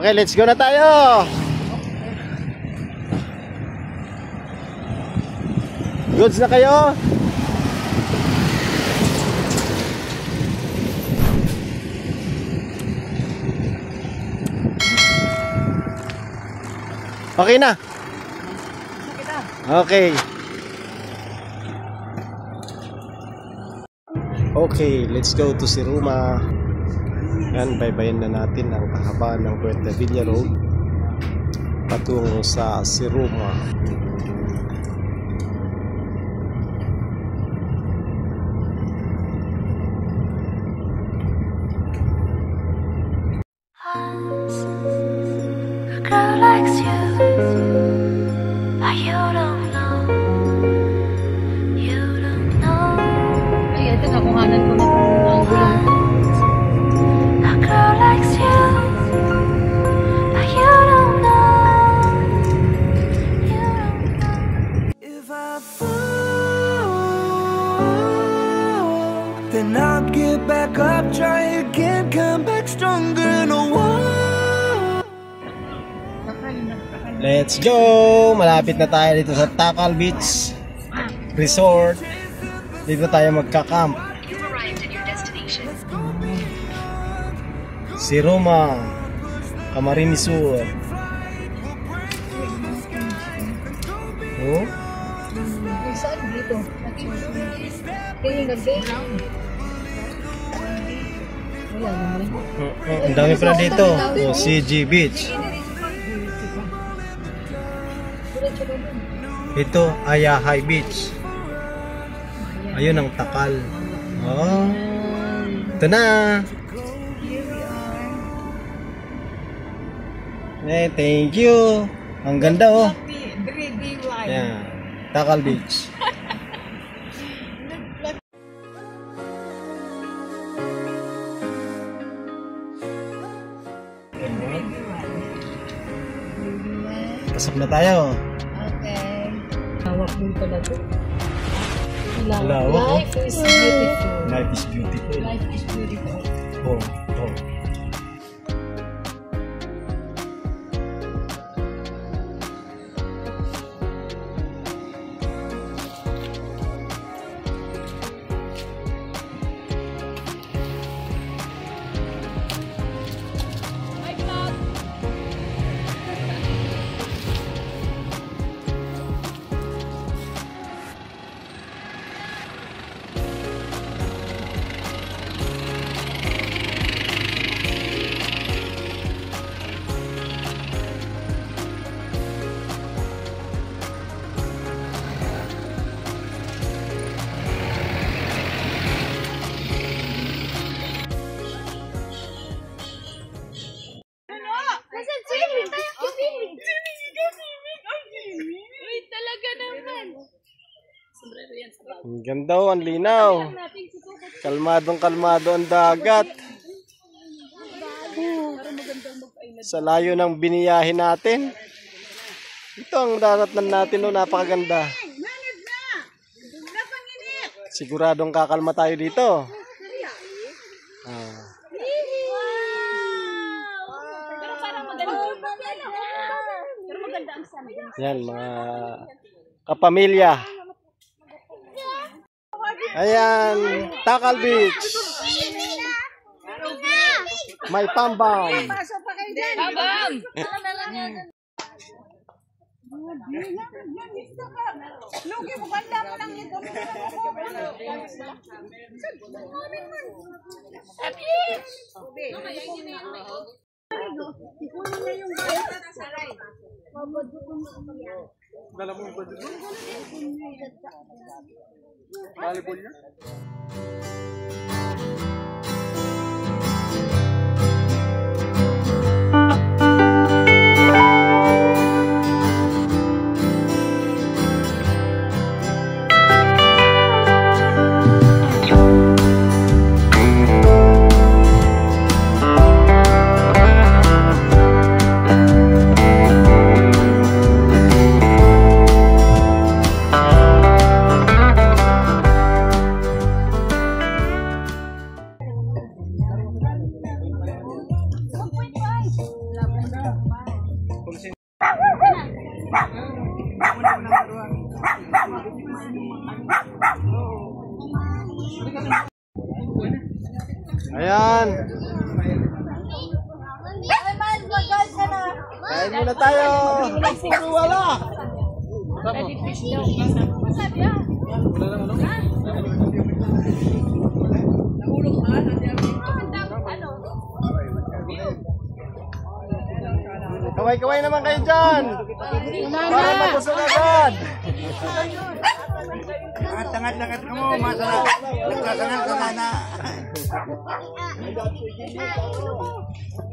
Okay, let's go na tayo. Goods na kayo? Okay na. Okay. Okay, let's go to Siruma. Yan, baybayin na natin ang kahabaan ng Puerto Villa Road patungo sa Siruma. Then I'll get back up, try again, come back stronger, no one. Let's go! Malapit na tayo dito sa Takal Beach Resort. Dito tayo magka-camp. Siruma, Camarines Sur. Oh? Saan dito? Tingin nag-day. Wala naman. Ang dami pala dito. Oh, CG Beach. Ito, Ayahay Beach. Ayun ang Takal. Oh. Ito na. Eh, thank you. Ang ganda oh. Yeah. Takal Beach. Pasok na tayo. Okay. Lawak din pala ito. Lawak. Life is beautiful. Life is beautiful. Life is beautiful. Oh, oh. Ang ganda oh, ang linaw. Kalmadong-kalmado ang dagat. Sa layo ng biniyahin natin. Ito ang daratnan natin oh, napakaganda. Siguradong kakalma tayo dito. Yan mga kapamilya. Ayan, Takal Beach. May pambam. Pambam! Lugi, maganda mo lang ito. Dala mo yung budget mo? Volleyball niya? Ayan. Kain muna tayo. Puro wala. Kaway-kaway naman kayo dyan. Para mabusog agad. Tangat-tangat ka mo, masarap. Nagkasangat ka na.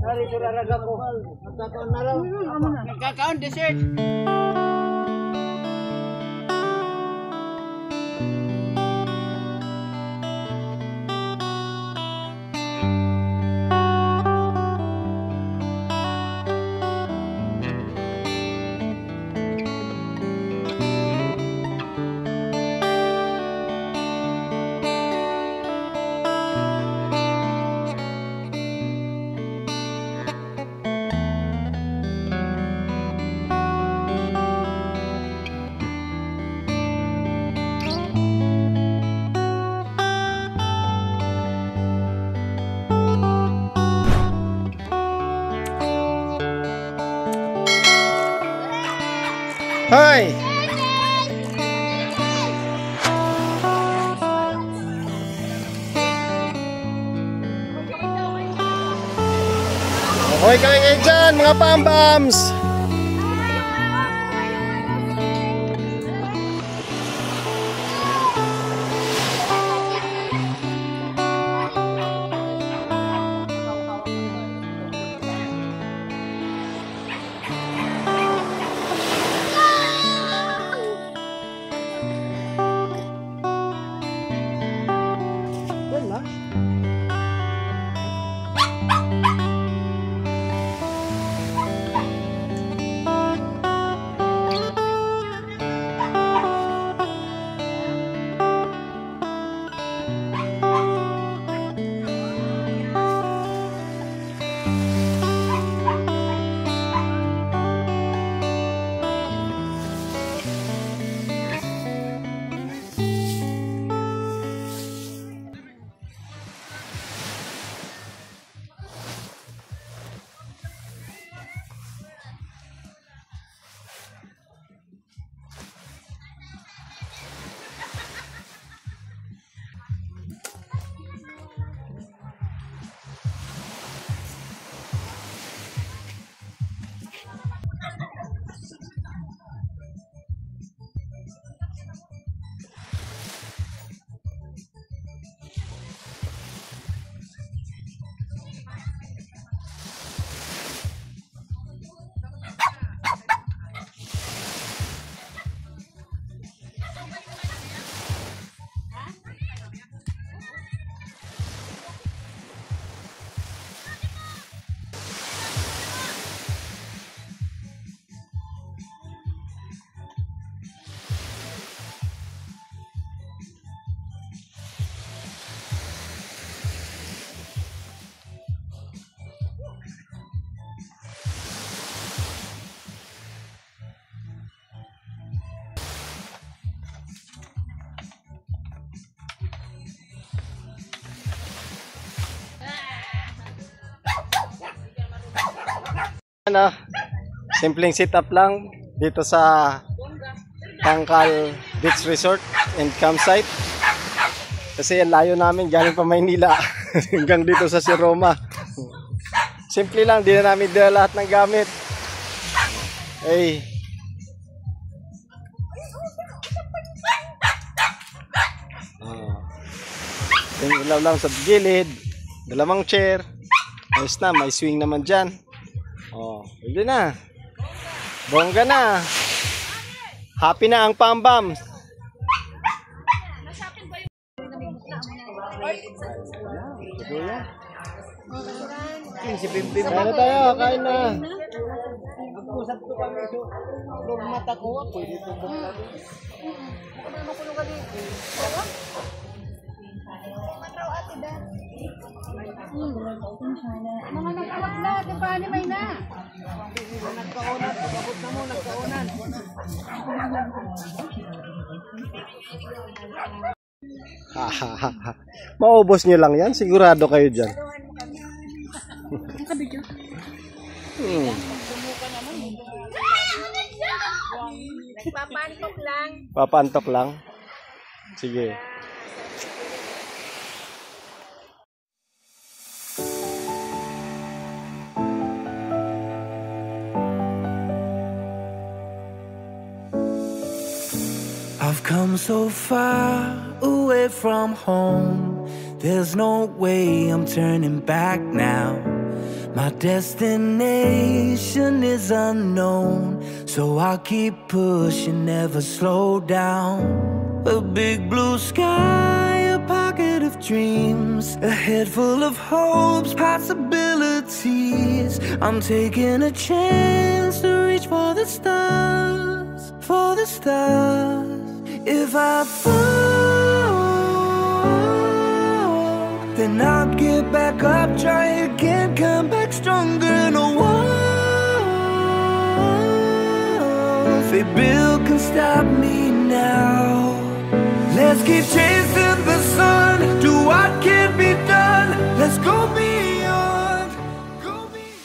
Hari ko raraga ko. Nagkakaon na raw. Nagkakaon, dessert. Hoy! Hoy kayo ngayon dyan, mga pambams! Ano, simpleng sit up lang dito sa Tangkal Beach Resort and Campsite. Kasi ang layo namin galing pa Maynila hanggang dito sa Siroma. Simple lang, di na namin dala lahat ng gamit. Ay. Yung ilaw lang sa gilid, dalawang chair. Ayos na, may swing naman dyan. Oh, pwede na. Bongga na. Happy na ang pambam. Kain na tayo, kain na. Usap ko kami so mata ko pwede to bukla. Mga nakawag na, di pa ni may na. Nagkaonan, abot na mo nagkaonan. Maubos nyo lang yan. Sigurado kayo dyan. Nagpapantok lang. Papantok lang. Sige. I've come so far away from home. There's no way I'm turning back now. My destination is unknown, so I'll keep pushing, never slow down. A big blue sky, a pocket of dreams, a head full of hopes, possibilities. I'm taking a chance to reach for the stars, for the stars. If I fall, then I'll get back up, try again, come back stronger. No walls they build can stop me now. Let's keep chasing the sun, do what can be done. Let's go beyond, go beyond.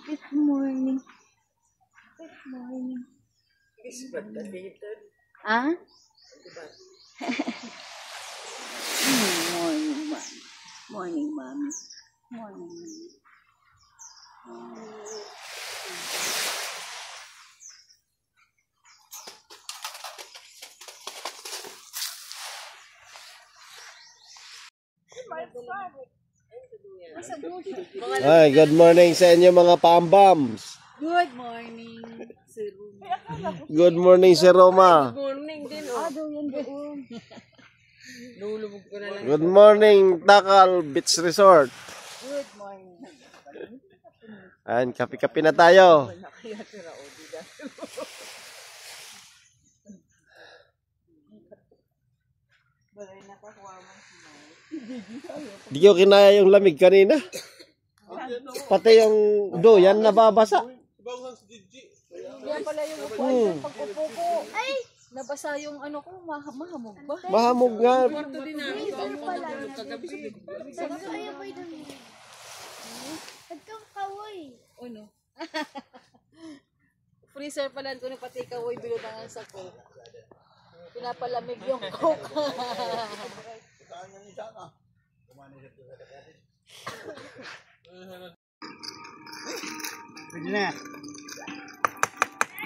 Good morning. Good morning. Ah? Morning, ma'am. Morning, ma'am. Morning. Ay, good morning sa inyo mga paambams. Good morning, Sir Roma. Good morning si Roma. Morning din, oh. doon. Lulubog ko na lang. Good morning Takal Beach Resort. Good morning. Ayan, kape-kape na tayo. Di ko kinaya yung lamig kanina. Pati yung doyan nababasa. Yan pala yung upuan ko. Pag-upo ko, ay, nabasa yung ano ko, mahamog ba? Mahamog nga. Ito din namin. Sabi ko, ayaw ba yun? Nagkakawoy. Ano? Freezer pala ko na pati kawoy binutangan sa coke. Pinapalamig yung coke. Pwede na.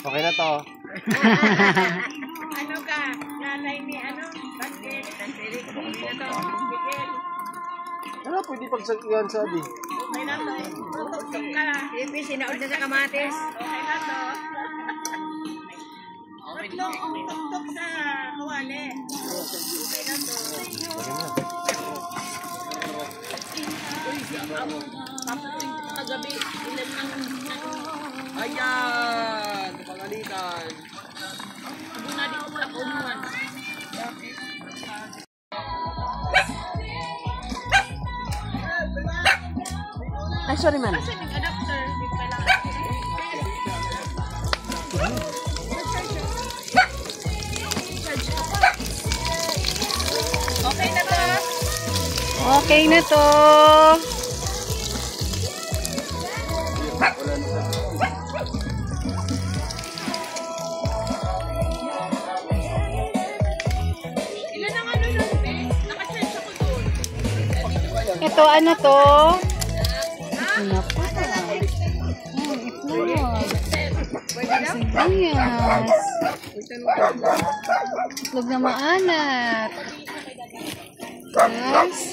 Okay na to. Ano ka? Nanay ni ano? Bakit? Tansirik. Hindi na to. Bigel. Ano, pwede pagsakyan sa di. Okay na to. Tutok ka na. Ipi, sinaod na sa kamatis. Okay na to. Tatlo ang tutok sa kawali. Okay na to. Kagabi, ilan ng Ayan! Pangalitan. na dito sa unuan. Ay, sorry man. Kasi may adapter. Di pala. Okay na to. Okay na to. Ilan ang ano yun, be? Naka-charge ako doon. Ito, ano to? Ano pa? Itlog. Sibuyas. Itlog na maalat. Yes.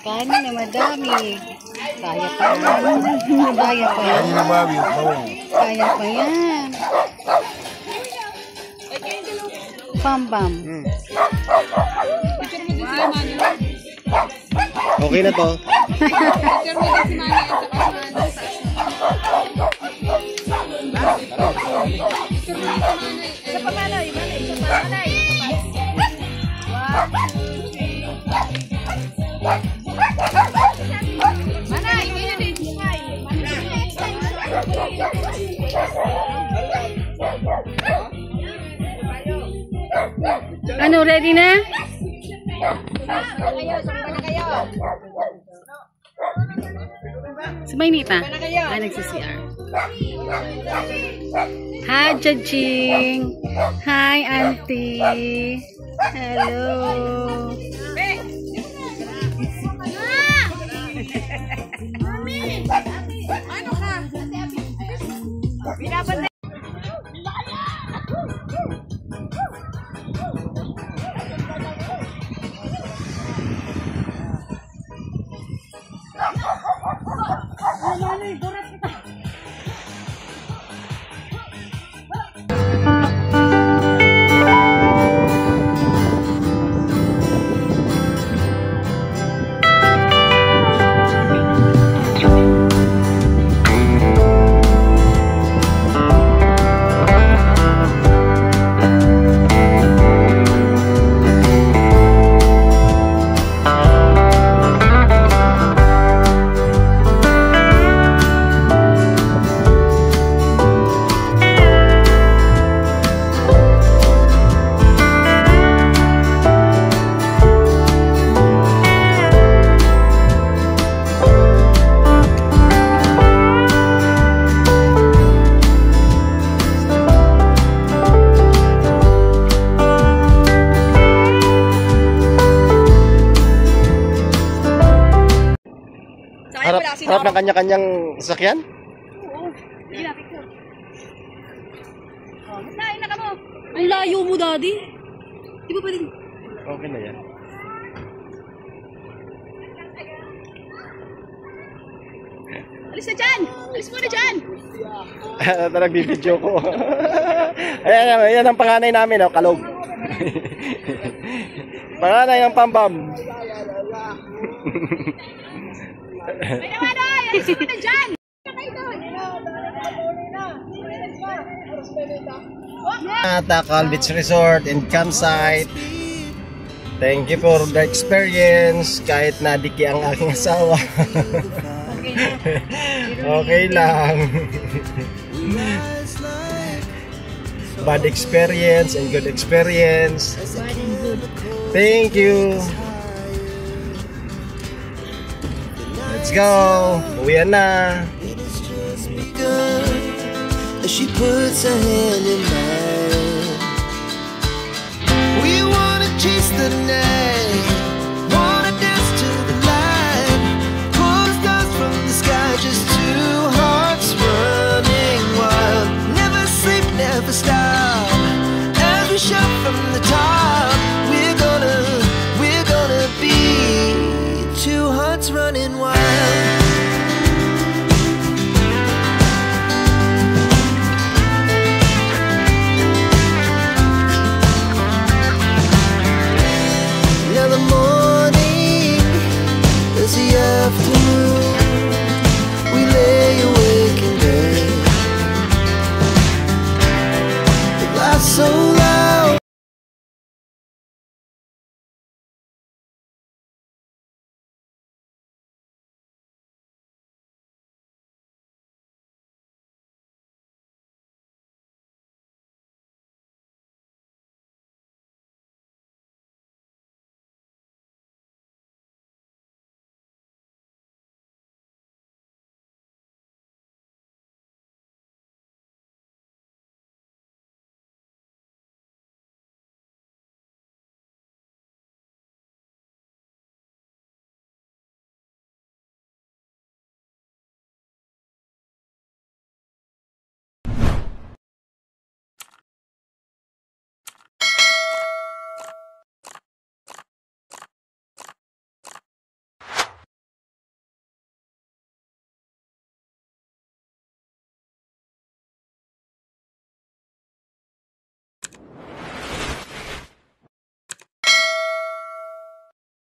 Kanin na madami. Kaya pa yan. Kaya pa yan. Kaya pa yan. Pam-pam. Okay na to. Ano, ready na? Si Maynita? Ah, nagsi-CR. Hi, Jajing. Hi, Auntie. Hello. Harap ng kanya-kanyang sasakyan? Ang layo mo, Daddy. Di ba pwede? Okay na yan. Alis na dyan! Alis mo na dyan! Ito nagbibideo ko. Ayan ang panganay namin, oh, Kalog. Panganay ang Pambam. May naman, alis mo na dyan! Takal Beach Resort and Campsite. Thank you for the experience. Kahit nadiki ang aking asawa. Okay lang. Bad experience and good experience. Thank you. Let's go. Uwian na. She puts her hand in mine. We wanna chase the night, wanna dance to the light, pull the stars from the sky, just two hearts running wild. Never sleep, never stop, as we shout from the top.